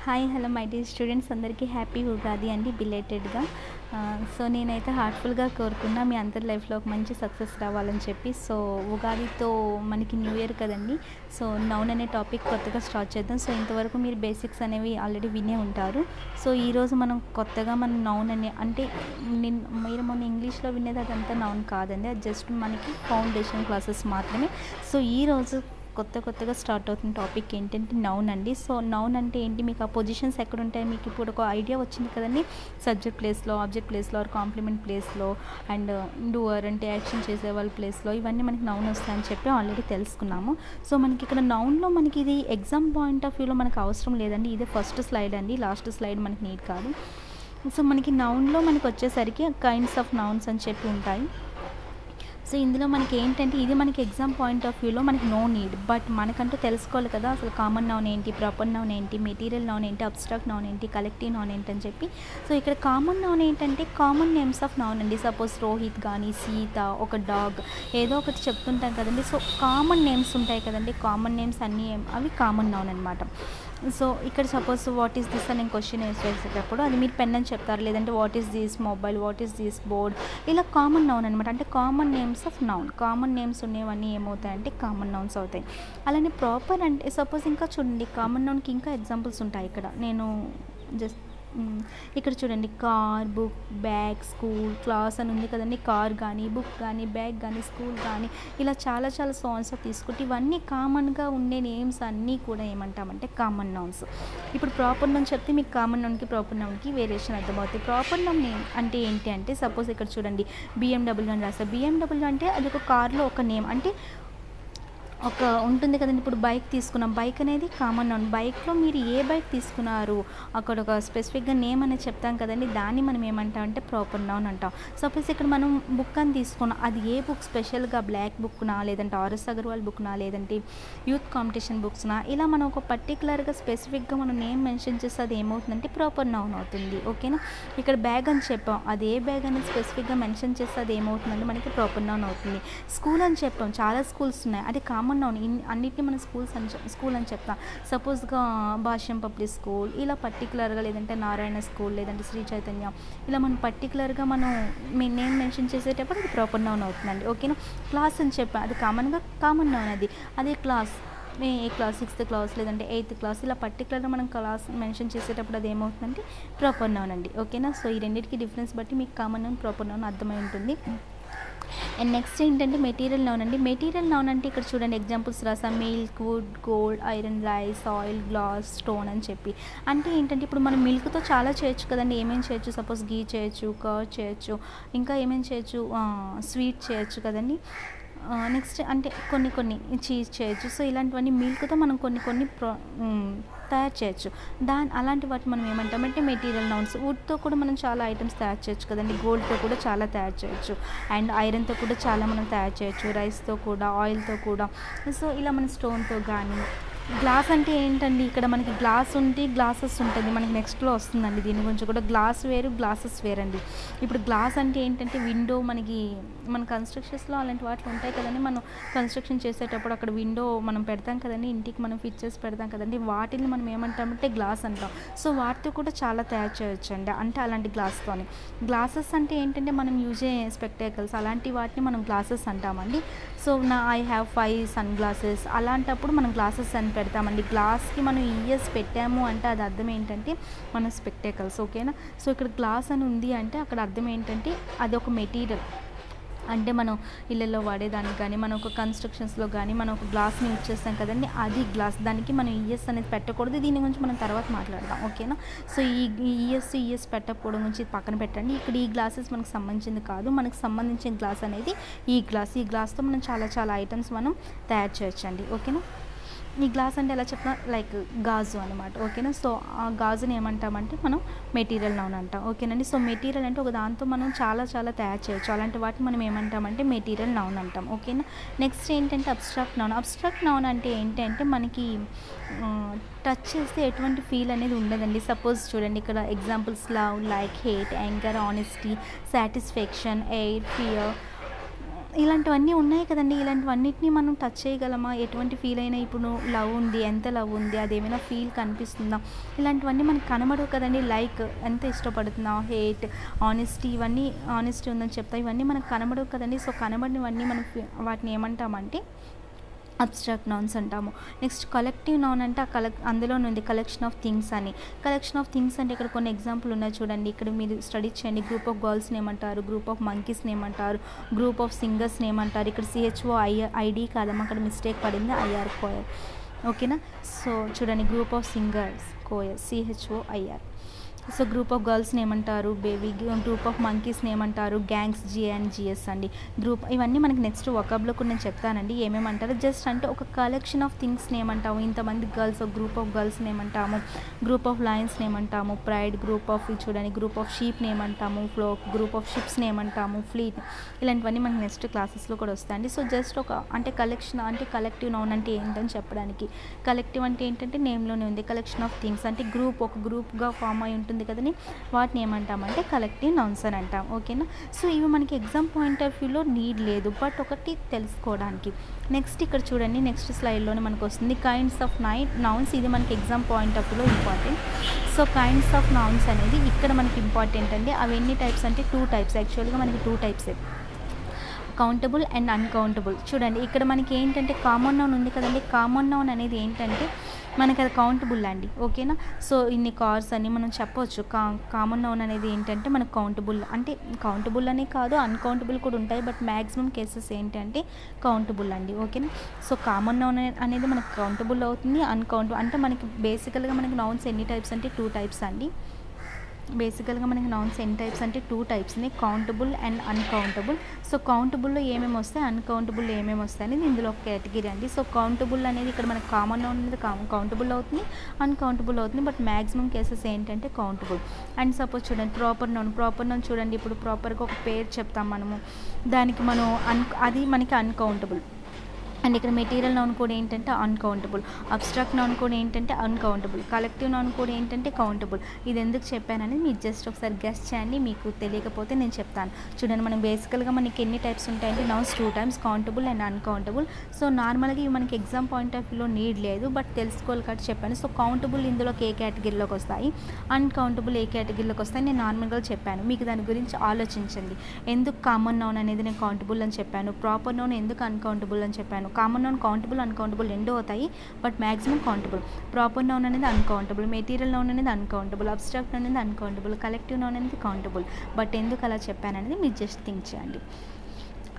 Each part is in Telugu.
Hi hello my dear students అందరికీ హ్యాపీ ఉగాది అండి బిలేటెడ్గా. సో నేనైతే హార్ట్ఫుల్గా కోరుకున్నా మీ అందరి లైఫ్లో ఒక మంచి సక్సెస్ రావాలని చెప్పి. సో ఉగాదితో మనకి న్యూ ఇయర్ కదండి. సో నౌన్ అనే టాపిక్ కొత్తగా స్టార్ట్ చేద్దాం. సో ఇంతవరకు మీరు బేసిక్స్ అనేవి ఆల్రెడీ వినే ఉంటారు. సో ఈరోజు మనం కొత్తగా మనం నౌన్ అనే అంటే మీరు మొన్న ఇంగ్లీష్లో వినేది అదంతా నౌన్ కాదండి, అది జస్ట్ మనకి ఫౌండేషన్ క్లాసెస్ మాత్రమే. సో ఈరోజు కొత్తగా స్టార్ట్ అవుతున్న టాపిక్ ఏంటంటే నౌన్ అండి. సో నౌన్ అంటే ఏంటి, మీకు ఆ పొజిషన్స్ ఎక్కడ ఉంటాయి మీకు ఇప్పుడు ఒక ఐడియా వచ్చింది కదండి. సబ్జెక్ట్ ప్లేస్లో, ఆబ్జెక్ట్ ప్లేస్లో, ఆర్ కాంప్లిమెంట్ ప్లేస్లో, అండ్ డూవర్ అంటే యాక్షన్ చేసే వాళ్ళ ప్లేస్లో ఇవన్నీ మనకి నౌన్ వస్తాయని చెప్పి ఆల్రెడీ తెలుసుకున్నాము. సో మనకి ఇక్కడ నౌన్లో మనకి ఇది ఎగ్జామ్ పాయింట్ ఆఫ్ వ్యూలో మనకు అవసరం లేదండి. ఇదే ఫస్ట్ స్లైడ్ అండి, లాస్ట్ స్లైడ్ మనకి నీడ్ కాదు. సో మనకి నౌన్లో మనకి వచ్చేసరికి కైండ్స్ ఆఫ్ నౌన్స్ అని చెప్పి ఉంటాయి. సో ఇందులో మనకి ఏంటంటే ఇది మనకి ఎగ్జామ్ పాయింట్ ఆఫ్ వ్యూలో మనకి నో నీడ్, బట్ మనకంటూ తెలుసుకోవాలి కదా అసలు కామన్ నౌన్ ఏంటి, ప్రాపర్ నౌన్ ఏంటి, మెటీరియల్ నౌన్ ఏంటి, అబ్స్ట్రాక్ట్ నౌన్ ఏంటి, కలెక్టివ్ నౌన్ ఏంటి అని చెప్పి. సో ఇక్కడ కామన్ నౌన్ ఏంటంటే కామన్ నేమ్స్ ఆఫ్ నౌన్ అండి. సపోజ్ రోహిత్ కానీ, సీత, ఒక డాగ్, ఏదో ఒకటి చెప్తుంటాం కదండి. సో కామన్ నేమ్స్ ఉంటాయి కదండి, కామన్ నేమ్స్ అన్నీ అవి కామన్ నౌన్ అనమాట. సో ఇక్కడ సపోజ్ వాట్ ఈస్ దిస్ అని క్వశ్చన్ వేసేటప్పుడు అది మీరు పెన్ అని చెప్తారు, లేదంటే what is this mobile, what is this board, ఇలా కామన్ నౌన్ అనమాట. అంటే common names of noun, common names ఉండేవన్నీ ఏమవుతాయంటే కామన్ నౌన్స్ అవుతాయి. అలానే ప్రాపర్ అంటే సపోజ్ ఇంకా చూడండి కామన్ నౌన్కి ఇంకా ఎగ్జాంపుల్స్ ఉంటాయి. ఇక్కడ నేను జస్ట్ ఇక్కడ చూడండి car, book, bag, school, class అని ఉంది కదండి. కార్ కానీ, బుక్ కానీ, బ్యాగ్ కానీ, స్కూల్ కానీ, ఇలా చాలా సాన్స్ తీసుకుంటే ఇవన్నీ కామన్గా ఉండే నేమ్స్ అన్నీ కూడా ఏమంటామంటే కామన్ నౌన్స్. ఇప్పుడు ప్రాపర్ నౌన్ చెప్తే మీకు కామన్ నౌన్కి ప్రాపర్ నౌన్కి వేరియేషన్ అర్థమవుతుంది. ప్రాపర్ నౌన్ అంటే ఏంటి అంటే సపోజ్ ఇక్కడ చూడండి BMW అని రాస్తారు. BMW అంటే అది ఒక కార్లో ఒక నేమ్, అంటే ఒక ఉంటుంది కదండి. ఇప్పుడు బైక్ తీసుకున్నాం, బైక్ అనేది కామన్ నౌన్. బైక్లో మీరు ఏ బైక్ తీసుకున్నారు అక్కడ ఒక స్పెసిఫిక్గా నేమ్ అనేది చెప్తాం కదండి, దాన్ని మనం ఏమంటాం అంటే ప్రాపర్ నౌన్ అంటాం. సపోజ్ ఇక్కడ మనం బుక్ అని తీసుకున్నాం, అది ఏ బుక్ స్పెషల్గా బ్లాక్ బుక్నా, లేదంటే ఆర్ఎస్ అగర్వాల్ బుక్నా, లేదంటే యూత్ కాంపిటీషన్ బుక్స్నా, ఇలా మనం ఒక పర్టికులర్గా స్పెసిఫిక్గా మనం నేమ్ మెన్షన్ చేస్తే అది ఏమవుతుందంటే ప్రాపర్ నౌన్ అవుతుంది. ఓకేనా. ఇక్కడ బ్యాగ్ అని చెప్పాం, అది ఏ బ్యాగ్ అనేది స్పెసిఫిక్గా మెన్షన్ చేస్తే అది ఏమవుతుందంటే మనకి ప్రాపర్ నౌన్ అవుతుంది. స్కూల్ అని చెప్పాం, చాలా స్కూల్స్ ఉన్నాయి, అది కామన్ నౌన్. అన్నిటిని మనం స్కూల్ అని చెప్తాం. సపోజ్గా భాష్యం పబ్లిక్ స్కూల్, ఇలా పర్టికులర్గా, లేదంటే నారాయణ స్కూల్, లేదంటే శ్రీ చైతన్య, ఇలా మనం పర్టికులర్గా మనం నేమ్ మెన్షన్ చేసేటప్పుడు అది ప్రాపర్ నౌన్ అవుతుందండి. ఓకేనా. క్లాస్ అని చెప్పాం, అది కామన్ నౌన్. అదే క్లాస్, ఏ క్లాస్, 6th క్లాస్, లేదంటే 8th క్లాస్, ఇలా పర్టికులర్గా మనం క్లాస్ మెన్షన్ చేసేటప్పుడు అది ఏమవుతుందంటే ప్రాపర్ నౌన్ అండి. ఓకేనా. సో ఈ రెండింటికి డిఫరెన్స్ బట్టి మీకు కామన్ నౌన్, ప్రాపర్ నౌన్ అర్థమై ఉంటుంది. అండ్ నెక్స్ట్ ఏంటంటే మెటీరియల్ నౌన్ అండి. మెటీరియల్ నౌన్ అంటే ఇక్కడ చూడండి ఎగ్జాంపుల్స్ రాసా, milk, wood, gold, iron, rice, oil, glass, stone అని చెప్పి. అంటే ఏంటంటే ఇప్పుడు మనం మిల్క్తో చాలా చేయొచ్చు కదండి. ఏమేమి చేయొచ్చు, సపోజ్ గీ చేయొచ్చు, కర్డ్ చేయొచ్చు, ఇంకా ఏమేమి చేయొచ్చు, స్వీట్ చేయొచ్చు కదండి. నెక్స్ట్ అంటే కొన్ని చీజ్ చేయొచ్చు. సో ఇలాంటివన్నీ మిల్క్తో మనం కొన్ని తయారు చేయొచ్చు. అలాంటి వాటి మనం ఏమంటామంటే మెటీరియల్ నౌన్స్. వుడ్తో కూడా మనం చాలా ఐటమ్స్ తయారు చేయొచ్చు కదండి. గోల్డ్తో కూడా చాలా తయారు చేయొచ్చు, అండ్ ఐరన్తో కూడా చాలా మనం తయారు చేయొచ్చు, రైస్తో కూడా, ఆయిల్తో కూడా. సో ఇలా మన స్టోన్తో కానీ. గ్లాస్ అంటే ఏంటండి, ఇక్కడ మనకి గ్లాస్ ఉంటే గ్లాసెస్ ఉంటుంది, మనకి నెక్స్ట్లో వస్తుందండి దీని గురించి కూడా. గ్లాస్ వేరు, గ్లాసెస్ వేరండి. ఇప్పుడు గ్లాస్ అంటే ఏంటంటే విండో, మన కన్స్ట్రక్షన్స్లో అలాంటి వాటిలో ఉంటాయి కదండి. మనం కన్స్ట్రక్షన్ చేసేటప్పుడు అక్కడ విండో మనం పెడతాం కదండి, ఇంటికి మనం ఫిట్ చేసి పెడతాం కదండి, వాటిని మనం ఏమంటామంటే గ్లాస్ అంటాం. సో వాటితో కూడా చాలా తయారు చేయొచ్చు అండి, అంటే అలాంటి గ్లాస్తోని. గ్లాసెస్ అంటే ఏంటంటే మనం యూజ్ చేసే స్పెక్టాకల్స్, అలాంటి వాటిని మనం గ్లాసెస్ అంటామండి. So I have 5 sun glasses, అలాంటప్పుడు మనం గ్లాసెస్ అని పెడతామండి. గ్లాస్కి మనం ఈఎస్ పెట్టాము అంటే అది అర్థం ఏంటంటే మనం స్పెక్టాకల్స్. ఓకేనా. సో ఇక్కడ గ్లాస్ అని ఉంది అంటే అక్కడ అర్థం ఏంటంటే అది ఒక మెటీరియల్, అంటే మనం ఇళ్ళల్లో వాడేదానికి కానీ, మనం ఒక కన్స్ట్రక్షన్స్లో కానీ మనం ఒక గ్లాస్ని యూజ్ చేస్తాం కదండి, అది గ్లాస్. దానికి మనం ఈఎస్ అనేది పెట్టకూడదు, దీని గురించి మనం తర్వాత మాట్లాడదాం. ఓకేనా. సో ఈ ఈఎస్ పెట్టకపోవడం గురించి పక్కన పెట్టండి. ఇక్కడ ఈ గ్లాసెస్ మనకు సంబంధించింది కాదు, మనకు సంబంధించిన గ్లాస్ అనేది ఈ గ్లాస్తో మనం చాలా ఐటమ్స్ మనం తయారు చేయొచ్చండి. ఓకేనా. ఈ గ్లాస్ అంటే ఎలా చెప్తా, లైక్ గాజు అనమాట. ఓకేనా. సో ఆ గాజుని ఏమంటామంటే మనం మెటీరియల్ నౌన్ అంటాం. ఓకేనండి. సో మెటీరియల్ అంటే ఒక దాంతో మనం చాలా తయారు చేయొచ్చు, అలాంటి వాటిని మనం ఏమంటామంటే మెటీరియల్ నౌన్ అంటాం. ఓకేనా. నెక్స్ట్ ఏంటంటే అబ్స్ట్రాక్ట్ నౌన్. అబ్స్ట్రాక్ట్ నౌన్ అంటే ఏంటంటే మనకి టచ్ చేస్తే ఎటువంటి ఫీల్ అనేది ఉండదండి. సపోజ్ చూడండి ఇక్కడ examples love, like, hate, anger, honesty, satisfaction, air, fear, ఇలాంటివన్నీ ఉన్నాయి కదండీ! ఇలాంటివన్నిటిని మనం టచ్ చేయగలమా? ఎటువంటి ఫీల్ అయినా ఇప్పుడు లవ్ ఉంది. ఎంత లవ్ ఉంది? అదేమైనా ఫీల్ కనిపిస్తుందా? ఇలాంటివన్నీ మనకు కనబడవు కదండీ! లైక్ ఎంత ఇష్టపడుతున్నావు? హేట్, ఆనెస్టీ ఇవన్నీ ఆనెస్టీ ఉందని చెప్తా. ఇవన్నీ మనకు కనబడవు కదండీ! సో, కనబడినవన్నీ మనం వాటిని ఏమంటామంటే అబ్స్ట్రాక్ట్ నౌన్స్ అంటాము. నెక్స్ట్ కలెక్టివ్ నౌన్ అంటే అందులోనే ఉంది కలెక్షన్ ఆఫ్ థింగ్స్ అని. కలెక్షన్ ఆఫ్ థింగ్స్ అంటే ఇక్కడ కొన్ని ఎగ్జాంపుల్ ఉన్నాయి చూడండి. ఇక్కడ మీరు స్టడీ చేయండి. గ్రూప్ ఆఫ్ గర్ల్స్ని ఏమంటారు? గ్రూప్ ఆఫ్ మంకీస్ని ఏమంటారు? గ్రూప్ ఆఫ్ సింగర్స్ని ఏమంటారు? ఇక్కడ ఐడి కాదమ్మా, అక్కడ మిస్టేక్ పడింది, ఐఆర్ కోయర్. ఓకేనా? సో చూడండి, group of singers choir, CHOIR. So group of గర్ల్స్ని ఏమంటారు? బేబీ. గ్రూప్ ఆఫ్ మంకీస్ని ఏమంటారు? గ్యాంగ్స్, GNGS అండి. ఇవన్నీ మనకి నెక్స్ట్ వొకాబ్లో కూడా నేను చెప్తానండి ఏమేమంటారు. జస్ట్ అంటే ఒక కలెక్షన్ ఆఫ్ థింగ్స్ని ఏమంటాము? ఇంతమంది గర్ల్స్, ఒక గ్రూప్ ఆఫ్ గర్ల్స్ని ఏమంటాము? గ్రూప్ ఆఫ్ లయన్స్ని ఏమంటాము? ప్రైడ్. గ్రూప్ ఆఫ్ చూడండి, గ్రూప్ ఆఫ్ షీప్ని ఏమంటాము? గ్రూప్ ఆఫ్ షిప్స్ని ఏమంటాము? ఫ్లీట్. ఇలాంటివన్నీ మనకి నెక్స్ట్ క్లాసెస్లో కూడా వస్తాయండి. సో జస్ట్ ఒక అంటే కలెక్షన్ అంటే కలెక్టివ్ నౌన్ అంటే ఏంటని చెప్పడానికి. కలెక్టివ్ అంటే ఏంటంటే నేమ్లోనే ఉంది. కలెక్షన్ ఆఫ్ థింగ్స్ అంటే ఒక గ్రూప్గా ఫామ్ అయి ఉంటుంది కదని, వాటిని ఏమంటామంటే కలెక్టివ్ నౌన్స్ అని అంటాం. ఓకేనా? సో ఇవి మనకి ఎగ్జామ్ పాయింట్ ఆఫ్ వ్యూలో నీడ్ లేదు, బట్ ఒకటి తెలుసుకోవడానికి. నెక్స్ట్ ఇక్కడ చూడండి, నెక్స్ట్ స్లైడ్లోనే మనకు వస్తుంది కైండ్స్ ఆఫ్ నౌన్స్. ఇది మనకి ఎగ్జామ్ పాయింట్ ఆఫ్ వ్యూలో important. So kinds of nouns అనేది ఇక్కడ మనకి ఇంపార్టెంట్ అండి. అవి ఎన్ని టైప్స్ అంటే 2 టైప్స్. యాక్చువల్గా మనకి 2 టైప్స్, కౌంటబుల్ అండ్ అన్కౌంటబుల్. చూడండి ఇక్కడ మనకి ఏంటంటే కామన్ నౌన్ ఉంది కదండి. కామన్ నౌన్ అనేది ఏంటంటే మనకి అది కౌంటబుల్ అండి. ఓకేనా? సో ఇన్ని కార్స్ అని మనం చెప్పవచ్చు. కామన్ నౌన్ అనేది ఏంటంటే మనకు కౌంటబుల్, అంటే కౌంటబుల్ అనే కాదు, అన్కౌంటబుల్ కూడా ఉంటాయి, బట్ మ్యాక్సిమం కేసెస్ ఏంటంటే కౌంటబుల్ అండి. ఓకేనా? సో కామన్ నౌన్ అనేది మనకు కౌంటబుల్ అవుతుంది. అన్కౌంటబుల్ అంటే మనకి బేసికల్గా మనకి నౌన్స్ ఎన్ని టైప్స్ అంటే 2 టైప్స్ అండి. బేసికల్గా మనకి నౌన్స్ ఎన్ని టైప్స్ అంటే 2 టైప్స్ని, కౌంటబుల్ అండ్ అన్కౌంటబుల్. సో కౌంటబుల్లో ఏమేమి వస్తాయి, అన్కౌంటబుల్లో ఏమేమి వస్తాయి అనేది ఇందులో ఒక కేటగిరీ అండి. సో కౌంటబుల్ అనేది ఇక్కడ మనకి కామన్ నౌన్ అనేది కౌంటబుల్ అవుతుంది, అన్కౌంటబుల్ అవుతుంది, బట్ మ్యాక్సిమం కేసెస్ ఏంటంటే కౌంటబుల్. అండ్ సపోజ్ చూడండి ప్రాపర్ నౌన్ చూడండి, ఇప్పుడు ప్రాపర్గా ఒక పేరు చెప్తాం మనము, దానికి మనం అది మనకి అన్కౌంటబుల్. అండ్ ఇక్కడ మెటీరియల్ నౌన్ కూడా ఏంటంటే అన్కౌంటబుల్, అబ్స్ట్రాక్ట్ నౌన్ కూడా ఏంటంటే అన్కౌంటబుల్, కలెక్టివ్ నౌన్ కూడా ఏంటంటే కౌంటబుల్. ఇది ఎందుకు చెప్పానని మీరు జస్ట్ ఒకసారి గెస్ చేయండి, మీకు తెలియకపోతే నేను చెప్తాను. చూడండి, మనం బేసికల్గా మనకి ఎన్ని టైప్స్ ఉంటాయంటే nouns 2 times, countable and uncountable. So నార్మల్గా ఇవి మనకి ఎగ్జామ్ పాయింట్ ఆఫ్ వ్యూలో నీడ్ లేదు, బట్ తెలుసుకోవాలి కాబట్టి చెప్పాను. సో కౌంటబుల్ ఇందులోకి ఏ కేటగిరీలోకి వస్తాయి, అన్కౌంటబుల్ ఏ కేటగిరీలోకి వస్తాయి నేను నార్మల్గా చెప్పాను. మీకు దాని గురించి ఆలోచించండి. ఎందుకు కామన్ నౌన్ అనేది నేను కౌంటబుల్ అని చెప్పాను, ప్రాపర్ నౌన్ ఎందుకు అన్కౌంటబుల్ అని చెప్పాను. కామన్ నౌన్ కౌంటబుల్, అన్కౌంటబుల్ రెండు అవుతాయి, but maximum countable. Proper noun అనేది అన్కౌంటబుల్, మెటీరియల్ నౌన్ అనేది అన్కౌంటబుల్, అబ్స్ట్రాక్ట్ నౌన్ అనేది అన్కౌంటబుల్, కలెక్టివ్ నౌన్ అనేది కౌంటబుల్. బట్ ఎందుకు అలా చెప్పాననేది మీరు జస్ట్ థింక్ చేయండి.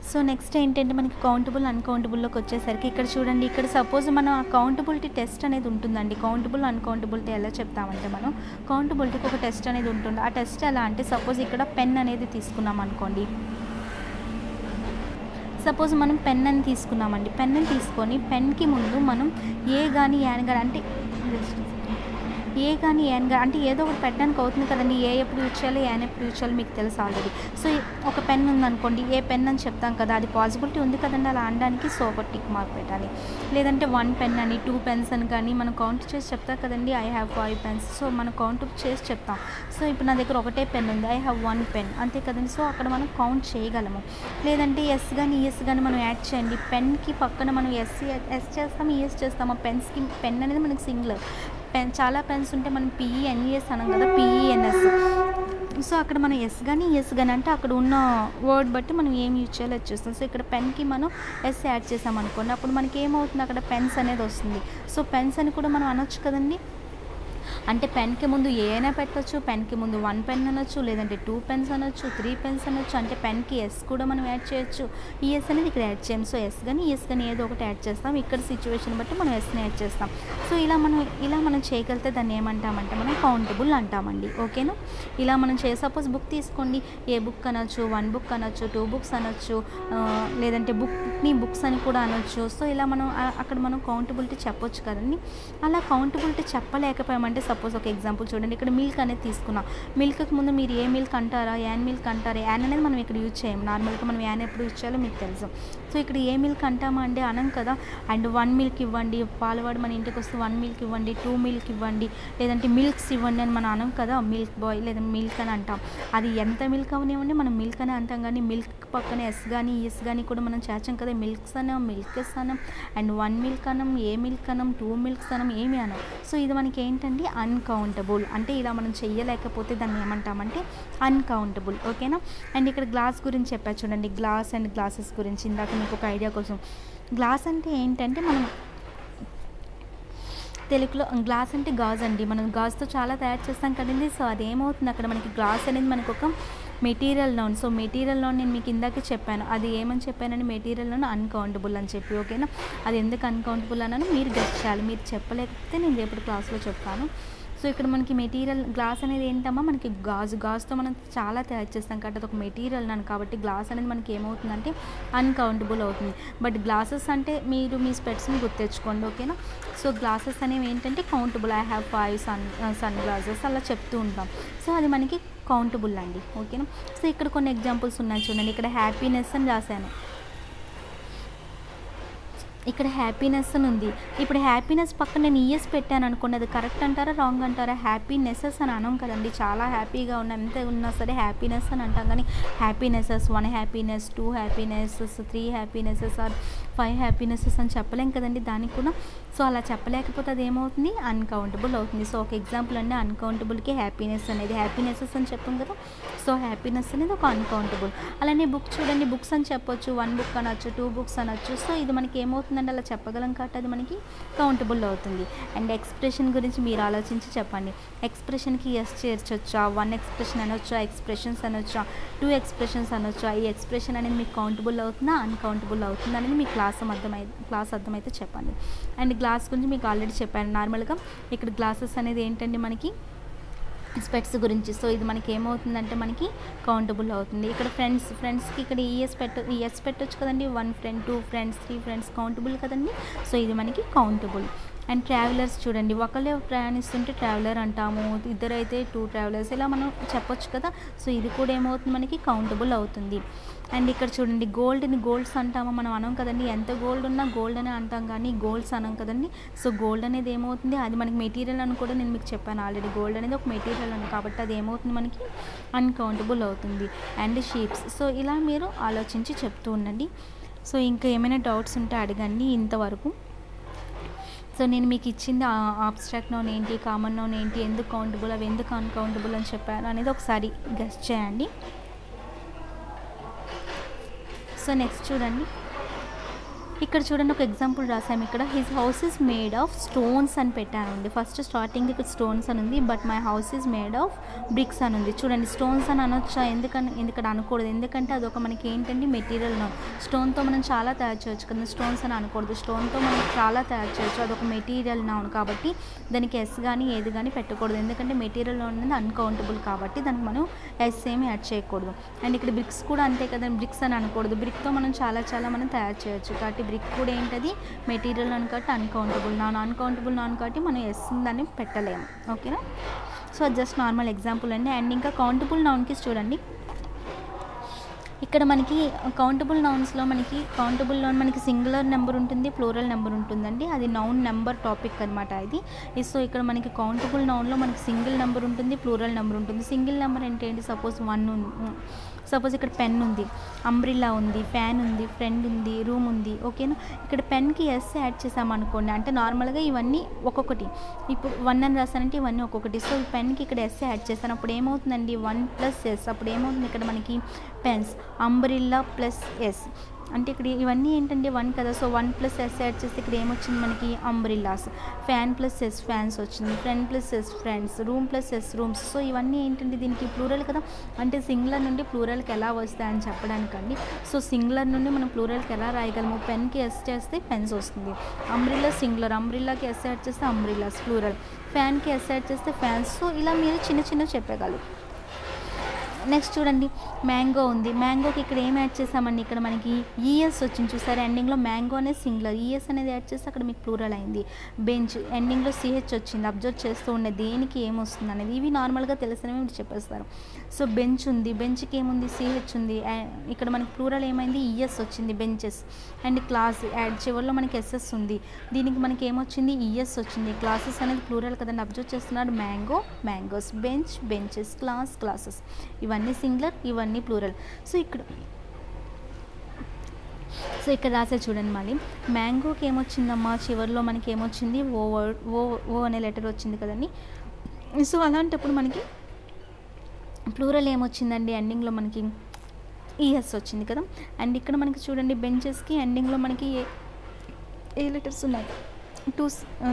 సో నెక్స్ట్ ఏంటంటే మనకి కౌంటబుల్, అన్కౌంటబుల్లోకి వచ్చేసరికి ఇక్కడ చూడండి, ఇక్కడ సపోజ్ మనం ఆ కౌంటబిలిటీ టెస్ట్ అనేది ఉంటుందండి. కౌంటబుల్, అన్కౌంటబిలిటీ ఎలా చెప్తామంటే మనం కౌంటబిలిటీకి ఒక టెస్ట్ అనేది ఉంటుంది. ఆ టెస్ట్ ఎలా అంటే సపోజ్ ఇక్కడ పెన్ అనేది తీసుకున్నాం అనుకోండి. సపోజ్ మనం పెన్ అని తీసుకున్నామండి. పెన్ను తీసుకొని పెన్కి ముందు మనం ఏ కానీ యాన్ కానీ అంటే ఏ కానీ ఏన్ కానీ అంటే ఏదో ఒకటి పెట్టడానికి అవుతుంది కదండి. ఏ ఎప్పుడు యూజ్ చేయాలి, ఏన్ ఎప్పుడు యూజ్ చేయాలి మీకు తెలుసు ఆల్రెడీ. సో ఒక పెన్ ఉందనుకోండి, ఏ పెన్ అని చెప్తాం కదా, అది పాసిబిలిటీ ఉంది కదండి అలా అనడానికి. సో ఒక టిక్ మార్క్ పెట్టాలి. లేదంటే 1 పెన్ అని, 2 పెన్స్ అని కానీ మనం కౌంట్ చేసి చెప్తాం కదండి. I have 5 pens. సో మనం కౌంట్ చేసి చెప్తాం. సో ఇప్పుడు నా దగ్గర ఒకటే పెన్ ఉంది, ఐ హ్యావ్ 1 పెన్, అంతే కదండి. సో అక్కడ మనం కౌంట్ చేయగలము. లేదంటే ఎస్ కానీ ఈఎస్ కానీ మనం యాడ్ చేయండి. పెన్కి పక్కన మనం ఎస్ చేస్తాము, ఈఎస్ చేస్తాము. పెన్స్కి పెన్ అనేది మనకి సింగులర్, చాలా పెన్స్ ఉంటే మనం PENES అనం కదా, PENS. సో అక్కడ మనం ఎస్ కానీ ఈఎస్ కానీ అంటే అక్కడ ఉన్న వర్డ్ బట్టి మనం ఏం యూజ్ చేయాలో అది చూస్తాం. సో ఇక్కడ పెన్కి మనం ఎస్ యాడ్ చేసామనుకోండి, అప్పుడు మనకి ఏమవుతుంది, అక్కడ పెన్స్ అనేది వస్తుంది. సో పెన్స్ అని కూడా మనం అనొచ్చు కదండి. అంటే పెన్కి ముందు ఏ అయినా పెట్టవచ్చు, పెన్కి ముందు 1 పెన్ అనొచ్చు, లేదంటే 2 పెన్స్ అనొచ్చు, 3 పెన్స్ అనొచ్చు. అంటే పెన్కి ఎస్ కూడా మనం యాడ్ చేయొచ్చు, ఈఎస్ అనేది ఇక్కడ యాడ్ చేయం. సో ఎస్ కానీ ఈఎస్ కానీ ఏదో ఒకటి యాడ్ చేస్తాం. ఇక్కడ సిచ్యువేషన్ బట్టి మనం ఎస్ని యాడ్ చేస్తాం. సో ఇలా మనం చేయగలిగితే దాన్ని ఏమంటామంటే మనం కౌంటబుల్ అంటామండి. ఓకేనా? ఇలా మనం సపోజ్ బుక్ తీసుకోండి, ఏ బుక్ అనొచ్చు, 1 బుక్ అనొచ్చు, 2 బుక్స్ అనొచ్చు, లేదంటే బుక్స్ అని కూడా అనొచ్చు. సో ఇలా మనం అక్కడ మనం కౌంటబిలిటీ చెప్పొచ్చు కదండి. అలా కౌంటబిలిటీ చెప్పలేకపోయామంటే సపోజ్ ఒక ఎగ్జాంపుల్ చూడండి, ఇక్కడ మిల్క్ అనేది తీసుకున్నాం. మిల్క్కి ముందు మీరు ఏ మిల్క్ అంటారా, యాన్ మిల్క్ అంటారా. యాన్ అనేది మనం ఇక్కడ యూజ్ చేయము. నార్మల్గా మనం యాన్ ఎప్పుడు యూజ్ చేయాలో మీకు తెలుసు. సో ఇక్కడ ఏ మిల్క్ అంటామా అండి, అనం కదా. అండ్ 1 మిల్క్ ఇవ్వండి, పాలవాడు మన ఇంటికి వస్తే 1 మిల్క్ ఇవ్వండి, 2 మిల్క్ ఇవ్వండి, లేదంటే మిల్క్స్ ఇవ్వండి అని మనం అనం కదా. మిల్క్ బాయ్ లేదా మిల్క్ అని అంటాం. అది ఎంత మిల్క్ అవనివ్వండి మనం మిల్క్ అని అంటాం, కానీ మిల్క్ పక్కన ఎస్ కానీ ఈఎస్ కానీ కూడా మనం చేర్చాం కదా. మిల్క్స్ అనం, మిల్క్స్ అనం, అండ్ 1 మిల్క్ అనం, ఏ మిల్క్ అనం, 2 మిల్క్స్ అనం, ఏమి అనం. సో ఇది మనకి ఏంటండి అన్కౌంటబుల్. అంటే ఇలా మనం చెయ్యలేకపోతే దాన్ని ఏమంటామంటే అన్కౌంటబుల్. ఓకేనా. అండ్ ఇక్కడ గ్లాస్ గురించి చెప్పా చూడండి, గ్లాస్ అండ్ గ్లాసెస్ గురించి. ఇందాక మీకు ఒక ఐడియా కోసం, గ్లాస్ అంటే ఏంటంటే మనం తెలుగులో గ్లాస్ అంటే గాజు అండి. మనం గాజుతో చాలా తయారు చేస్తాం కదండి. సో అదేమవుతుంది అక్కడ మనకి గ్లాస్ అనేది మనకు ఒక material noun. So material noun నేను మీకు ఇందాకే చెప్పాను, అది ఏమని చెప్పానని, మెటీరియల్ నౌన్ అన్కౌంటబుల్ అని చెప్పి. ఓకేనా. అది ఎందుకు అన్కౌంటబుల్ అన్నాను మీరు గెస్ చేయాలి. మీరు చెప్పలేకపోతే నేను రేపటి క్లాస్లో చెప్తాను. సో ఇక్కడ మనకి మెటీరియల్ గ్లాస్ అనేది ఏంటమ్మా, మనకి గాజుతో మనం చాలా తయారు చేస్తాం కాబట్టి అది ఒక మెటీరియల్ నౌన్. కాబట్టి గ్లాస్ అనేది మనకి ఏమవుతుందంటే అన్కౌంటబుల్ అవుతుంది. బట్ గ్లాసెస్ అంటే మీరు మీ స్పెట్స్ని గుర్తెచ్చుకోండి. ఓకేనా. సో గ్లాసెస్ అనేవి ఏంటంటే countable. I have 5 sun glasses అలా చెప్తూ ఉంటాం. సో అది మనకి కౌంటబుల్ అండి. ఓకేనా. సో ఇక్కడ కొన్ని ఎగ్జాంపుల్స్ ఉన్నాయి చూడండి. ఇక్కడ హ్యాపీనెస్ అని రాశాను, ఇక్కడ హ్యాపీనెస్ అని ఉంది. ఇప్పుడు హ్యాపీనెస్ పక్కన నేను ఈఎస్ పెట్టాను అనుకోండి, అది కరెక్ట్ అంటారా రాంగ్ అంటారా? హ్యాపీనెసెస్ అని అనం కదండి. చాలా హ్యాపీగా ఉన్నాం, ఎంత ఉన్నా సరే హ్యాపీనెస్ అని అంటాం. కానీ happinesses 1 happiness, 2 happinesses, 3 happinesses or 5 happinesses అని చెప్పలేం కదండి దానికి కూడా. సో అలా చెప్పలేకపోతే అది ఏమవుతుంది అన్కౌంటబుల్ అవుతుంది. సో ఒక ఎగ్జాంపుల్ అండి అన్కౌంటబుల్కి హ్యాపీనెస్ అనేది. హ్యాపీనెసెస్ అని చెప్పాం కదా. సో హ్యాపీనెస్ అనేది ఒక అన్కౌంటబుల్. అలానే బుక్ చూడండి, బుక్స్ అని చెప్పొచ్చు, 1 బుక్ అనొచ్చు, 2 బుక్స్ అనొచ్చు. సో ఇది మనకి ఏమవుతుందంటే అలా చెప్పగలం కాబట్టి అది మనకి కౌంటబుల్ అవుతుంది. అండ్ ఎక్స్ప్రెషన్ గురించి మీరు ఆలోచించి చెప్పండి. ఎక్స్ప్రెషన్కి ఎస్ చేర్చొచ్చా, 1 ఎక్స్ప్రెషన్ అనొచ్చా, ఎక్స్ప్రెషన్స్ అనొచ్చా, 2 ఎక్స్ప్రెషన్స్ అనొచ్చా, ఈ ఎక్స్ప్రెషన్ అనేది మీకు కౌంటబుల్ అవుతుందా అన్కౌంటబుల్ అవుతుందా అనేది మీ క్లాస్ అర్థమైతే చెప్పండి. అండ్ గ్లాస్ గురించి మీకు ఆల్రెడీ చెప్పాను. నార్మల్గా ఇక్కడ గ్లాసెస్ అనేది ఏంటంటే మనకి స్పెట్స్ గురించి. సో ఇది మనకి ఏమవుతుందంటే మనకి కౌంటబుల్ అవుతుంది. ఇక్కడ ఫ్రెండ్స్కి ఇక్కడ ఈఎస్ పెట్టొచ్చు కదండి. 1 ఫ్రెండ్, 2 ఫ్రెండ్స్, 3 ఫ్రెండ్స్ కౌంటబుల్ కదండి. సో ఇది మనకి కౌంటబుల్. అండ్ ట్రావెలర్స్ చూడండి, ఒకళ్ళే ప్రయాణిస్తుంటే ట్రావెలర్ అంటాము, ఇద్దరైతే 2 ట్రావెలర్స్, ఇలా మనం చెప్పొచ్చు కదా. సో ఇది కూడా ఏమవుతుంది మనకి కౌంటబుల్ అవుతుంది. అండ్ ఇక్కడ చూడండి, గోల్డ్స్ అంటాము మనం అనం కదండి. ఎంత గోల్డ్ ఉన్నా గోల్డ్ అనే అంటాం కానీ గోల్డ్స్ అనం కదండి. సో గోల్డ్ అనేది ఏమవుతుంది, అది మనకి మెటీరియల్ అని కూడా నేను మీకు చెప్పాను ఆల్రెడీ. గోల్డ్ అనేది ఒక మెటీరియల్ అని కాబట్టి అది ఏమవుతుంది మనకి అన్కౌంటబుల్ అవుతుంది. And sheeps. సో ఇలా మీరు ఆలోచించి చెప్తూ ఉండండి. సో ఇంకా ఏమైనా డౌట్స్ ఉంటే అడగండి ఇంతవరకు. సో నేను మీకు ఇచ్చింది ఆబ్స్ట్రాక్ట్ నౌన్ ఏంటి, కామన్ నౌన్ ఏంటి, ఎందుకు కౌంటబుల్, అవి ఎందుకు అన్కౌంటబుల్ అని చెప్పాను అనేది ఒకసారి గెస్ చేయండి. సో నెక్స్ట్ చూడండి, ఇక్కడ చూడండి ఒక ఎగ్జాంపుల్ రాసాము. ఇక్కడ his house is made of stones అని పెట్టానండి. ఫస్ట్ స్టార్టింగ్ ఇక్కడ స్టోన్స్ అని ఉంది, but my house is made of bricks అని ఉంది. చూడండి స్టోన్స్ అని అనొచ్చా, ఎందుకంటే అనకూడదు, ఎందుకంటే అదొక మనకి ఏంటంటే మెటీరియల్ నౌన్. స్టోన్తో మనం చాలా తయారు చేయొచ్చు కదా, స్టోన్స్ అని అనకూడదు. స్టోన్తో మనం చాలా తయారు చేయొచ్చు, అదొక మెటీరియల్ నౌన్ కాబట్టి దానికి ఎస్ కానీ ఏది కానీ పెట్టకూడదు. ఎందుకంటే మెటీరియల్ నౌన్ అనేది అన్కౌంటబుల్ కాబట్టి దానికి మనం ఎస్ ఏమి యాడ్ చేయకూడదు. అండ్ ఇక్కడ బ్రిక్స్ కూడా అంతే కదా, బ్రిక్స్ అని అనకూడదు. బ్రిక్తో మనం చాలా మనం తయారు చేయొచ్చు కాబట్టి బ్రిక్ కూడా ఏంటది మెటీరియల్ నౌన్ కాబట్టి అన్కౌంటబుల్ నౌన్ కాబట్టి మనం ఎస్ దాన్ని పెట్టలేము. ఓకేనా. సో జస్ట్ నార్మల్ ఎగ్జాంపుల్ అండి. అండ్ ఇంకా కౌంటబుల్ నౌన్కి చూడండి, ఇక్కడ మనకి కౌంటబుల్ నౌన్స్లో మనకి సింగులర్ నెంబర్ ఉంటుంది, ప్లూరల్ నెంబర్ ఉంటుందండి. అది నౌన్ నెంబర్ టాపిక్ అనమాట ఇది. సో ఇక్కడ మనకి కౌంటబుల్ నౌన్లో మనకి సింగిల్ నెంబర్ ఉంటుంది, ప్లూరల్ నెంబర్ ఉంటుంది. సింగిల్ నెంబర్ అంటే ఏంటి, సపోజ్ ఇక్కడ పెన్ ఉంది, అంబ్రిల్లా ఉంది, ఫ్యాన్ ఉంది, ఫ్రెండ్ ఉంది, రూమ్ ఉంది. ఓకేనా. ఇక్కడ పెన్కి ఎస్ యాడ్ చేసామనుకోండి, అంటే నార్మల్గా ఇవన్నీ ఒక్కొక్కటి, ఇప్పుడు 1 అని రాసానంటే ఇవన్నీ ఒక్కొక్కటి. సో పెన్కి ఇక్కడ ఎస్ యాడ్ చేస్తాను, అప్పుడు ఏమవుతుందండి 1 + S. అప్పుడు ఏమవుతుంది ఇక్కడ మనకి పెన్స్, అంబ్రిల్లా ప్లస్ ఎస్. అంటే ఇక్కడ ఇవన్నీ ఏంటంటే 1 కదా. సో 1 + S యాడ్ చేస్తే ఇక్కడ ఏమొచ్చింది మనకి అంబ్రిల్లాస్. ఫ్యాన్ + S ఫ్యాన్స్ వచ్చింది, friend + S friends, room + S rooms. So ఇవన్నీ ఏంటంటే దీనికి ప్లూరల్ కదా, అంటే సింగులర్ నుండి ప్లూరల్కి ఎలా వస్తాయని చెప్పడానికండి. సో సింగులర్ నుండి మనం ప్లూరల్కి ఎలా రాయగలము, పెన్కి ఎస్ చేస్తే పెన్స్ వస్తుంది, అంబ్రిల్లా సింగులర్, అంబ్రిల్లాకి ఎస్ యాడ్ చేస్తే అంబ్రిల్లాస్ ప్లూరల్, ఫ్యాన్కి ఎస్ యాడ్ చేస్తే ఫ్యాన్స్. సో ఇలా మీరు చిన్న చెప్పగలరు. నెక్స్ట్ చూడండి మ్యాంగో ఉంది. మ్యాంగోకి ఇక్కడ ఏం యాడ్ చేసామండి, ఇక్కడ మనకి ఈఎస్ వచ్చింది చూసారా, ఎండింగ్లో మ్యాంగో అనేది సింగులర్, ఈఎస్ అనేది యాడ్ చేస్తే అక్కడ మీకు ప్లూరల్ అయింది. బెంచ్ ఎండింగ్లో సిహెచ్ వచ్చింది, అబ్జర్వ్ చేస్తూ ఉండే దేనికి ఏమొస్తుంది అనేది, ఇవి నార్మల్గా తెలిసినవి మీరు చెప్పేస్తారు. సో బెంచ్ ఉంది, బెంచ్కి ఏముంది సిహెచ్ ఉంది, ఇక్కడ మనకి ప్లూరల్ ఏమైంది ఈఎస్ వచ్చింది బెంచెస్. అండ్ క్లాస్ యాడ్ చివరిలో మనకి ఎస్ఎస్ ఉంది, దీనికి మనకి ఏమొచ్చింది ఈఎస్ వచ్చింది. క్లాసెస్ అనేది ప్లూరల్ కదండి, అబ్జర్వ్ చేస్తున్నాడు, mango mangoes, bench benches, class classes, ఇవన్నీ సింగులర్ ఇవన్నీ ప్లూరల్. సో ఇక్కడ రాసే చూడండి మళ్ళీ మ్యాంగోకి ఏమొచ్చిందమ్మా చివరిలో మనకి ఏమొచ్చింది ఓ అనే లెటర్ వచ్చింది కదండి. సో అలాంటప్పుడు మనకి ప్లూరల్ ఏమొచ్చిందండి, ఎండింగ్లో మనకి ఈఎస్ వచ్చింది కదా. అండ్ ఇక్కడ మనకి చూడండి బెంచెస్కి ఎండింగ్లో మనకి ఏ లెటర్స్ ఉన్నాయి,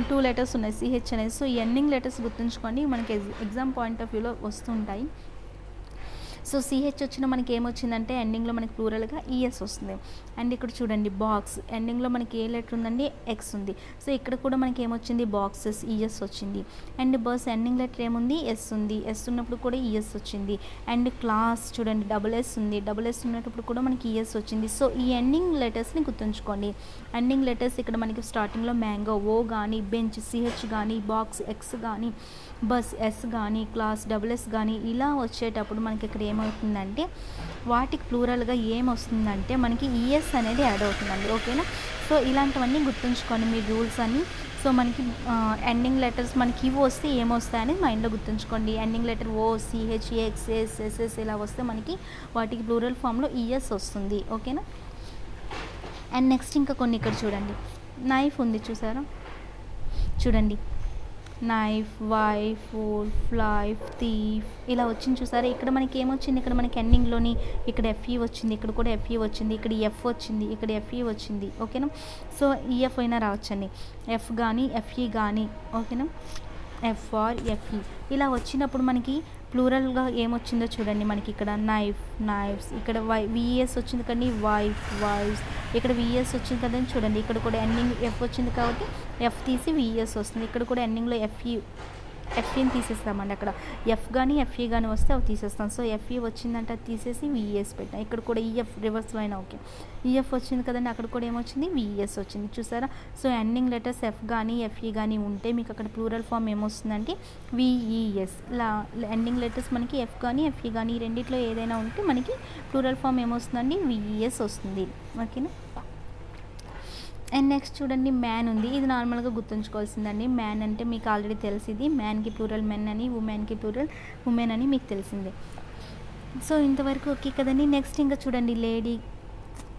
టూ లెటర్స్ ఉన్నాయి సిహెచ్ అనేది. సో ఈ ఎండింగ్ లెటర్స్ గుర్తుంచుకోండి, మనకి ఎగ్జామ్ పాయింట్ ఆఫ్ వ్యూలో వస్తుంటాయి. సో సిహెచ్ వచ్చిన మనకి ఏమొచ్చిందంటే ఎండింగ్లో మనకి ప్లూరల్గా ఈఎస్ వస్తుంది. అండ్ ఇక్కడ చూడండి బాక్స్ ఎండింగ్లో మనకి ఏ లెటర్ ఉందండి ఎక్స్ ఉంది. సో ఇక్కడ కూడా మనకి ఏమొచ్చింది బాక్సెస్ ఈఎస్ వచ్చింది. అండ్ బస్ ఎండింగ్ లెటర్ ఏముంది ఎస్ ఉంది, ఎస్ ఉన్నప్పుడు కూడా ఈఎస్ వచ్చింది. అండ్ క్లాస్ చూడండి డబుల్ ఎస్ ఉంది, డబుల్ ఎస్ ఉన్నప్పుడు కూడా మనకి ఈఎస్ వచ్చింది. సో ఈ ఎండింగ్ లెటర్స్ని గుర్తుంచుకోండి. ఎండింగ్ లెటర్స్ ఇక్కడ మనకి స్టార్టింగ్లో మ్యాంగో ఓ కానీ, బెంచ్ సిహెచ్ కానీ, బాక్స్ ఎక్స్ కానీ, బస్ ఎస్ కానీ, క్లాస్ డబుల్ ఎస్ కానీ ఇలా వచ్చేటప్పుడు మనకి ఇక్కడ ఏమవుతుందంటే వాటికి ప్లూరల్గా ఏమొస్తుందంటే మనకి ఈఎస్ అనేది యాడ్ అవుతుందండి. ఓకేనా. సో ఇలాంటివన్నీ గుర్తుంచుకోండి మీ రూల్స్ అని. సో మనకి ఎండింగ్ లెటర్స్ మనకి ఇవి వస్తే ఏమొస్తాయని మైండ్లో గుర్తుంచుకోండి. Ending letter O CH X S SS ఇలా వస్తే మనకి వాటికి ప్లూరల్ ఫామ్లో ఈఎస్ వస్తుంది. ఓకేనా. అండ్ నెక్స్ట్ ఇంకా కొన్ని ఇక్కడ చూడండి నైఫ్ ఉంది చూసారా, చూడండి నైఫ్, వైఫ్, ఫుల్, ఫ్లైఫ్, థీఫ్ ఇలా వచ్చింది చూసారా. ఇక్కడ మనకి ఏమొచ్చింది, ఇక్కడ మనకి ఎండింగ్లోని ఇక్కడ ఎఫ్ఈ వచ్చింది, ఇక్కడ కూడా ఎఫ్ఈ వచ్చింది, ఇక్కడ ఎఫ్ వచ్చింది, ఇక్కడ ఎఫ్ఈ వచ్చింది. ఓకేనా. సో ఈఎఫ్ అయినా రావచ్చండి, ఎఫ్ కానీ ఎఫ్ఈ కానీ. ఓకేనా. ఎఫ్ ఆర్ ఎఫ్ఈ ఇలా వచ్చినప్పుడు మనకి ప్లూరల్గా ఏమొచ్చిందో చూడండి. మనకి ఇక్కడ నైఫ్ నైఫ్స్, ఇక్కడ విఎస్ వచ్చింది కానీ వైఫ్ వైఫ్స్, ఇక్కడ విఎస్ వచ్చింది కదండి చూడండి. ఇక్కడ కూడా ఎండింగ్ ఎఫ్ వచ్చింది కాబట్టి ఎఫ్ తీసి విఎస్ వస్తుంది. ఇక్కడ కూడా ఎండింగ్లో ఎఫ్ఈని తీసేస్తామండి. అక్కడ ఎఫ్ కానీ ఎఫ్ఈ కానీ వస్తే అవి తీసేస్తాం. సో ఎఫ్ఈ వచ్చిందంటే అది తీసేసి విఎస్ పెట్టాం. ఇక్కడ కూడా ఈఎఫ్ రివర్స్లో అయినా ఓకే. ఈఎఫ్ వచ్చింది కదండి, అక్కడ కూడా ఏమొచ్చింది విఎస్ వచ్చింది చూసారా. సో ఎండింగ్ లెటర్స్ ఎఫ్ కానీ ఎఫ్ఈ కానీ ఉంటే మీకు అక్కడ ప్లూరల్ ఫామ్ ఏమొస్తుందంటే విఈఎస్. ఇలా ఎండింగ్ లెటర్స్ మనకి ఎఫ్ కానీ ఎఫ్ఈ కానీ ఈ రెండిట్లో ఏదైనా ఉంటే మనకి ప్లూరల్ ఫామ్ ఏమొస్తుందండి విఈఎస్ వస్తుంది. ఓకేనా. అండ్ నెక్స్ట్ చూడండి మ్యాన్ ఉంది, ఇది నార్మల్గా గుర్తుంచుకోవాల్సిందండి. మ్యాన్ అంటే మీకు ఆల్రెడీ తెలిసింది, మ్యాన్కి ప్లూరల్ మెన్ అని, ఉమెన్కి ప్లూరల్ ఉమెన్ అని మీకు తెలిసిందే. సో ఇంతవరకు ఓకే కదండి. నెక్స్ట్ ఇంకా చూడండి లేడీ,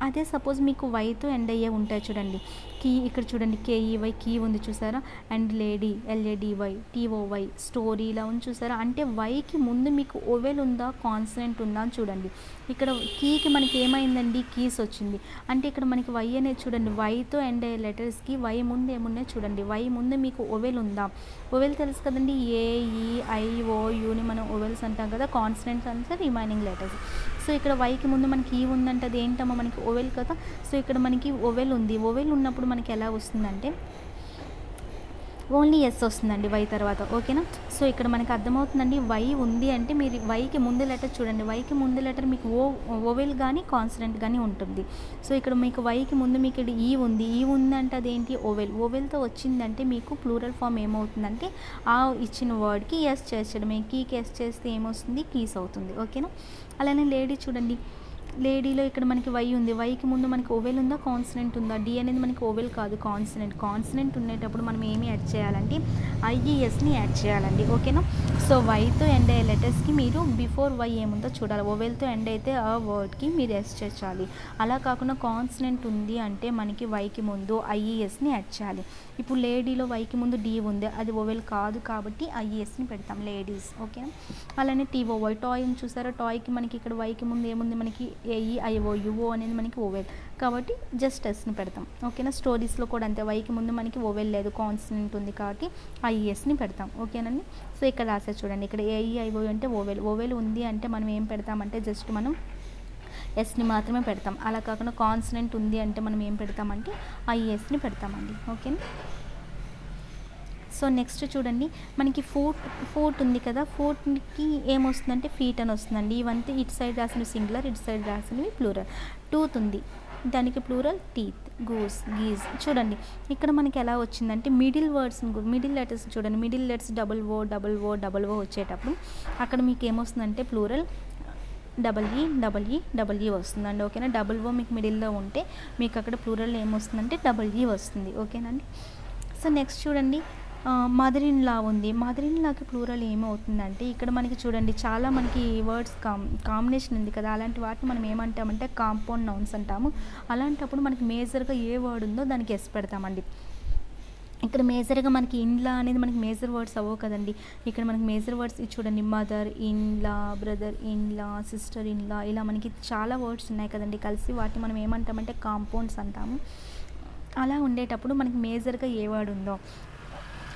అదే సపోజ్ మీకు వైతో ఎండ్ అయ్యే ఉంటాయి చూడండి. కీ ఇక్కడ చూడండి కేఈవై కీ ఉంది చూసారా. అండ్ లేడీ ఎల్ఏడివై టీఓవై స్టోరీ ఇలా ఉంది చూసారా. అంటే వైకి ముందు మీకు ఓవెల్ ఉందా కాన్సనెంట్ ఉందా అని చూడండి. ఇక్కడ కీకి మనకి ఏమైందండి కీస్ వచ్చింది. అంటే ఇక్కడ మనకి వై అనేది చూడండి, వైతో ఎండ్ అయ్యే లెటర్స్కి వై ముందు ఏమున్నాయి చూడండి. వై ముందు మీకు ఓవెల్ ఉందా, ఓవెల్ తెలుసు కదండి, ఏఈఐఓ యూని మనం ఓవెల్స్ అంటాం కదా, కాన్సనెంట్స్ అంటే రిమైనింగ్ లెటర్స్. సో ఇక్కడ వైకి ముందు మనకి ఈ ఉందంటే అది ఏంటమ్మా మనకి ఓవెల్ కదా. సో ఇక్కడ మనకి ఓవెల్ ఉంది, ఓవెల్ ఉన్నప్పుడు మనకి ఎలా వస్తుందంటే ఓన్లీ ఎస్ వస్తుందండి వై తర్వాత. ఓకేనా. సో ఇక్కడ మనకి అర్థమవుతుందండి వై ఉంది అంటే మీరు వైకి ముందు లెటర్ చూడండి, వైకి ముందు లెటర్ మీకు ఓవెల్ కానీ కాన్సనెంట్ కానీ ఉంటుంది. సో ఇక్కడ మీకు వైకి ముందు మీకు ఇక్కడ ఈ ఉంది, ఈ ఉందంటే అదేంటి ఓవెల్, ఓవెల్తో వచ్చిందంటే మీకు ప్లూరల్ ఫామ్ ఏమవుతుందంటే ఆ ఇచ్చిన వర్డ్కి ఎస్ చేర్చడమే. కీకి ఎస్ చేస్తే ఏమొస్తుంది కీస్ అవుతుంది. ఓకేనా. అలానే లేడీ చూడండి, లేడీలో ఇక్కడ మనకి వై ఉంది, వైకి ముందు మనకి ఓవెల్ ఉందా కాన్సనెంట్ ఉందా, డి అనేది మనకి ఓవెల్ కాదు కాన్సనెంట్. కాన్సనెంట్ ఉండేటప్పుడు మనం ఏమి యాడ్ చేయాలంటే ఐఈఎస్ని యాడ్ చేయాలండి. ఓకేనా. సో వైతో ఎండ్ అయ్యే లెటర్స్కి మీరు బిఫోర్ వై ఏముందో చూడాలి. ఓవెల్తో ఎండ్ అయితే ఆ వర్డ్కి మీరు ఎస్ చేర్చాలి. అలా కాకుండా కాన్సనెంట్ ఉంది అంటే మనకి వైకి ముందు ఐఈఎస్ని యాడ్ చేయాలి. ఇప్పుడు లేడీలో వైకి ముందు డి ఉంది, అది ఓవెల్ కాదు కాబట్టి ఐఈఎస్ని పెడతాం లేడీస్. ఓకేనా. అలానే టీఓవై టాయ్ చూసారా, టాయ్కి మనకి ఇక్కడ వైకి ముందు ఏముంది మనకి ఏఈఐఓ యుఓ అనేది మనకి ఓవెల్ కాబట్టి జస్ట్ ఎస్ని పెడతాం. ఓకేనా. స్టోరీస్లో కూడా అంతే, వైకి ముందు మనకి ఓవెల్ లేదు కాన్సనెంట్ ఉంది కాబట్టి ఐఈఎస్ని పెడతాం. ఓకేనండి. సో ఇక్కడ రాసే చూడండి, ఇక్కడ ఏఈఐఓ అంటే ఓవెల్, ఓవెల్ ఉంది అంటే మనం ఏం పెడతామంటే జస్ట్ మనం ఎస్ని మాత్రమే పెడతాం. అలా కాకుండా కాన్సనెంట్ ఉంది అంటే మనం ఏం పెడతామంటే ఐఈఎస్ని పెడతామండి. ఓకేనా. సో నెక్స్ట్ చూడండి, మనకి ఫోర్ట్ ఉంది కదా, ఫోర్ట్కి ఏమొస్తుందంటే ఫీట్ అని వస్తుందండి. ఇవంతా ఇటు సైడ్ రాసినవి సింగులర్, ఇటు సైడ్ రాసినవి ప్లూరల్. టూత్ ఉంది, దానికి ప్లూరల్ టీత్. Goose, guise. చూడండి ఇక్కడ మనకి ఎలా వచ్చిందంటే మిడిల్ లెటర్స్ చూడండి, మిడిల్ లెటర్స్ డబుల్ ఓ వచ్చేటప్పుడు అక్కడ మీకు ఏమొస్తుందంటే ప్లూరల్ డబల్ ఈ వస్తుందండి. ఓకేనా, డబుల్ ఓ మీకు మిడిల్లో ఉంటే మీకు అక్కడ ప్లూరల్ ఏమొస్తుందంటే డబల్ ఈ వస్తుంది. ఓకేనండి. సో నెక్స్ట్ చూడండి, మదర్ ఇన్ లా ఉంది. మదర్ ఇన్ లాకి ప్లూరల్ ఏమవుతుందంటే ఇక్కడ మనకి చూడండి చాలా మనకి వర్డ్స్ కాంబినేషన్ ఉంది కదా, అలాంటి వాటిని మనం ఏమంటామంటే కాంపౌండ్ నౌన్స్ అంటాము. అలాంటప్పుడు మనకి మేజర్గా ఏ వర్డ్ ఉందో దానికి ఎస్ పెడతామండి. ఇక్కడ మేజర్గా మనకి ఇన్లా అనేది మనకి మేజర్ వర్డ్స్ అవ్వవు కదండి. ఇక్కడ మనకి మేజర్ వర్డ్స్ చూడండి, mother in law, brother in law, sister in law, ఇలా మనకి చాలా వర్డ్స్ ఉన్నాయి కదండి కలిసి, వాటిని మనం ఏమంటామంటే కాంపౌండ్స్ అంటాము. అలా ఉండేటప్పుడు మనకి మేజర్గా ఏ వర్డ్ ఉందో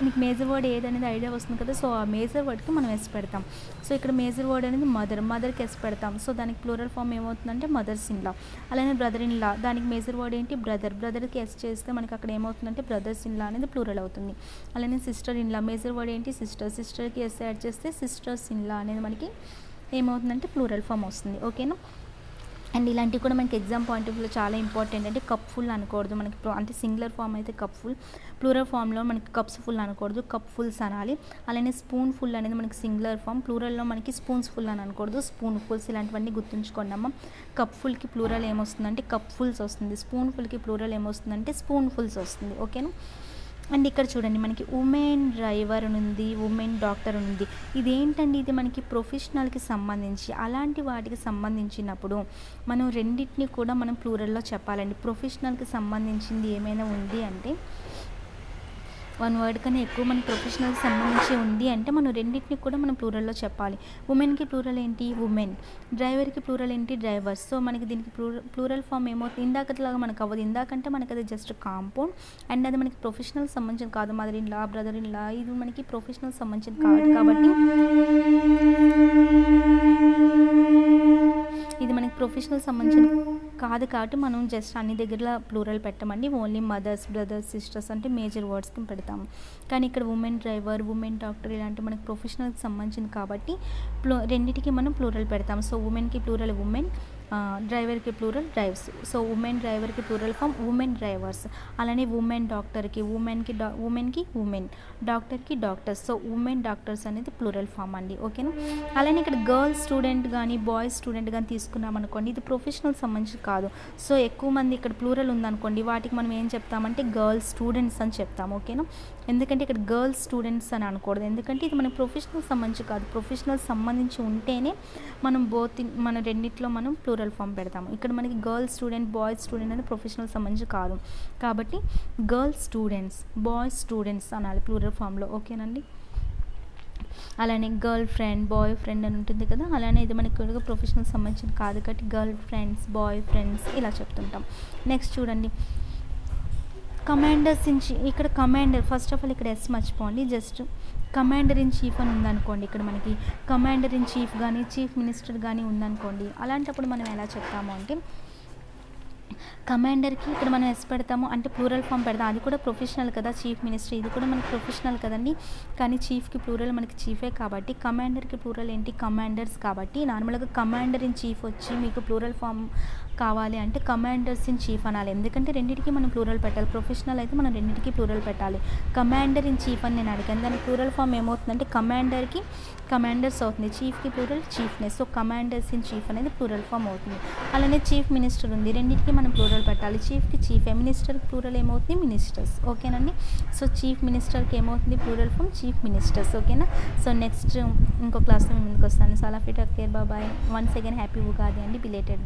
మీకు మేజర్ వర్డ్ ఏదనేది ఐడియా వస్తుంది కదా, సో ఆ మేజర్ వర్డ్కి మనం ఎస్ పెడతాం. సో ఇక్కడ మేజర్ వర్డ్ అనేది మదర్కి ఎస్ పెడతాం. సో దానికి ప్లూరల్ ఫామ్ ఏమవుతుందంటే మదర్స్ ఇన్ లా. అలానే బ్రదర్ ఇన్ లా, దానికి మేజర్ వర్డ్ ఏంటి బ్రదర్కి ఎస్ చేస్తే మనకి అక్కడ ఏమవుతుందంటే బ్రదర్స్ ఇన్ లా అనేది ప్లూరల్ అవుతుంది. అలానే sister in law, major word ఏంటి సిస్టర్కి ఎస్ యాడ్ చేస్తే సిస్టర్స్ ఇన్ లా అనేది మనకి ఏమవుతుందంటే ప్లూరల్ ఫామ్ వస్తుంది. ఓకేనా. అండ్ ఇలాంటివి కూడా మనకి ఎగ్జామ్ పాయింట్ ఆఫ్ వ్యూలో చాలా ఇంపార్టెంట్. అంటే కప్ ఫుల్ అనకూడదు మనకి, అంటే సింగులర్ ఫామ్ అయితే కప్ ఫుల్, ప్లూరల్ ఫామ్లో మనకి కప్స్ ఫుల్ అనకూడదు, కప్ ఫుల్స్ అనాలి. అలానే స్పూన్ ఫుల్ అనేది మనకి సింగులర్ ఫామ్, ప్లూరల్లో మనకి స్పూన్స్ ఫుల్ అని అనకూడదు, స్పూన్ ఫుల్స్. ఇలాంటివన్నీ గుర్తుంచుకోండి అమ్మ. కప్ ఫుల్కి ప్లూరల్ ఏమొస్తుందంటే కప్ ఫుల్స్ వస్తుంది, స్పూన్ ఫుల్కి ప్లూరల్ ఏమొస్తుందంటే స్పూన్ ఫుల్స్ వస్తుంది. ఓకేనా. అండ్ ఇక్కడ చూడండి మనకి ఉమెన్ డ్రైవర్ ఉంది, ఉమెన్ డాక్టర్ ఉంది. ఇదేంటండి, ఇది మనకి ప్రొఫెషనల్కి సంబంధించి, అలాంటి వాటికి సంబంధించినప్పుడు మనం రెండింటిని కూడా మనం ప్లూరల్లో చెప్పాలండి. ప్రొఫెషనల్కి సంబంధించింది ఏమైనా ఉంది అంటే వన్ వర్డ్ కన్నా ఎక్కువ మన ప్రొఫెషనల్కి సంబంధించి ఉంది అంటే మనం రెండింటిని కూడా మనం ప్లూరల్లో చెప్పాలి. ఉమెన్కి ప్లూరల్ ఏంటి ఉమెన్, డ్రైవర్కి ప్లూరల్ ఏంటి డ్రైవర్స్. సో మనకి దీనికి ప్లూరల్ ఫామ్ ఏమవుతుంది, ఇందాకట్లాగా మనకు అవ్వదు. ఇందాకంటే మనకి అది జస్ట్ కాంపౌండ్ అండ్ అది మనకి ప్రొఫెషనల్ సంబంధించిన కాదు. Mother in law, brother in law ఇది మనకి ప్రొఫెషనల్ సంబంధించిన కాదు కాబట్టి ఇది మనకి ప్రొఫెషనల్ సంబంధించిన కాదు కాబట్టి మనం జస్ట్ అన్ని దగ్గర ప్లూరల్ పెట్టమండి. ఓన్లీ మదర్స్, బ్రదర్స్, సిస్టర్స్ అంటే మేజర్ వర్డ్స్కి పెడతాము. కానీ ఇక్కడ ఉమెన్ డ్రైవర్, ఉమెన్ డాక్టర్ ఇలాంటి మనకి ప్రొఫెషనల్కి సంబంధించింది కాబట్టి రెండింటికి మనం ప్లూరల్ పెడతాం. సో ఉమెన్కి ప్లూరల్ ఉమెన్, డ్రైవర్కి ప్లూరల్ డ్రైవ్స్. సో ఉమెన్ డ్రైవర్కి ప్లూరల్ ఫామ్ ఉమెన్ డ్రైవర్స్. అలానే ఉమెన్ డాక్టర్కి ఉమెన్కి ఉమెన్, డాక్టర్కి డాక్టర్స్. సో ఉమెన్ డాక్టర్స్ అనేది ప్లూరల్ ఫామ్ అండి. ఓకేనా. అలానే ఇక్కడ గర్ల్స్ స్టూడెంట్ కానీ బాయ్స్ స్టూడెంట్ కానీ తీసుకున్నాం అనుకోండి, ఇది ప్రొఫెషనల్ సంబంధించి కాదు. సో ఎక్కువ మంది ఇక్కడ ప్లూరల్ ఉందనుకోండి, వాటికి మనం ఏం చెప్తామంటే గర్ల్స్ స్టూడెంట్స్ అని చెప్తాము. ఓకేనా. ఎందుకంటే ఇక్కడ గర్ల్స్ స్టూడెంట్స్ అని అనకూడదు, ఎందుకంటే ఇది మన ప్రొఫెషనల్ సంబంధించి కాదు. ప్రొఫెషనల్ సంబంధించి ఉంటేనే మనం రెండిట్లో మనం ప్లూరల్ ఫామ్ పెడతాము. ఇక్కడ మనకి గర్ల్స్ స్టూడెంట్, బాయ్స్ స్టూడెంట్ అనేది ప్రొఫెషనల్ సంబంధించి కాదు కాబట్టి గర్ల్స్ స్టూడెంట్స్, బాయ్స్ స్టూడెంట్స్ అనాలి ప్లూరల్ ఫామ్లో. ఓకేనండి. అలానే గర్ల్ ఫ్రెండ్, బాయ్ ఫ్రెండ్ అని ఉంటుంది కదా, అలానే ఇది మనకి ప్రొఫెషనల్ సంబంధించిన కాదు కాబట్టి గర్ల్ ఫ్రెండ్స్, బాయ్ ఫ్రెండ్స్ ఇలా చెప్తుంటాం. నెక్స్ట్ చూడండి, కమాండర్స్ ఇన్ చీఫ్. ఇక్కడ కమాండర్ ఫస్ట్ ఆఫ్ ఆల్ ఇక్కడ ఎస్ మర్చిపోండి, జస్ట్ కమాండర్ ఇన్ చీఫ్ అని ఉందనుకోండి. ఇక్కడ మనకి కమాండర్ ఇన్ చీఫ్ కానీ చీఫ్ మినిస్టర్ కానీ ఉందనుకోండి, అలాంటప్పుడు మనం ఎలా చెప్తాము అంటే కమాండర్కి ఇక్కడ మనం ఎస్ పెడతాము అంటే ప్లూరల్ ఫామ్ పెడతాం. అది కూడా ప్రొఫెషనల్ కదా, చీఫ్ మినిస్టర్ ఇది కూడా మనకి ప్రొఫెషనల్ కదండి. కానీ చీఫ్కి ప్లూరల్ మనకి చీఫే కాబట్టి కమాండర్కి ప్లూరల్ ఏంటి కమాండర్స్. కాబట్టి నార్మల్గా కమాండర్ ఇన్ చీఫ్ వచ్చి మీకు ప్లూరల్ ఫామ్ కావాలి అంటే కమాండర్స్ ఇన్ చీఫ్ అనాలి, ఎందుకంటే రెండింటికి మనం ప్లూరల్ పెట్టాలి. ప్రొఫెషనల్ అయితే మనం రెండింటికి ప్లూరల్ పెట్టాలి. కమాండర్ ఇన్ చీఫ్ అని నేను అడిగాను, దానికి ప్లూరల్ ఫామ్ ఏమవుతుందంటే కమాండర్కి కమాండర్స్ అవుతుంది, చీఫ్కి ప్లూరల్ చీఫ్నెస్. సో కమాండర్స్ ఇన్ చీఫ్ అనేది ప్లూరల్ ఫామ్ అవుతుంది. అలానే చీఫ్ మినిస్టర్ ఉంది, రెండింటికి మనం ప్లూరల్ పెట్టాలి. చీఫ్కి చీఫే, మినిస్టర్కి ప్లూరల్ ఏమవుతుంది మినిస్టర్స్. ఓకేనండి. సో చీఫ్ మినిస్టర్కి ఏమవుతుంది ప్లూరల్ ఫామ్ చీఫ్ మినిస్టర్స్. ఓకేనా. సో నెక్స్ట్ ఇంకో క్లాస్లో మేము ముందుకు వస్తాను. చాలా ఫిట్ care, bye. Once again happy Ugadi అండి బిలేటెడ్గా.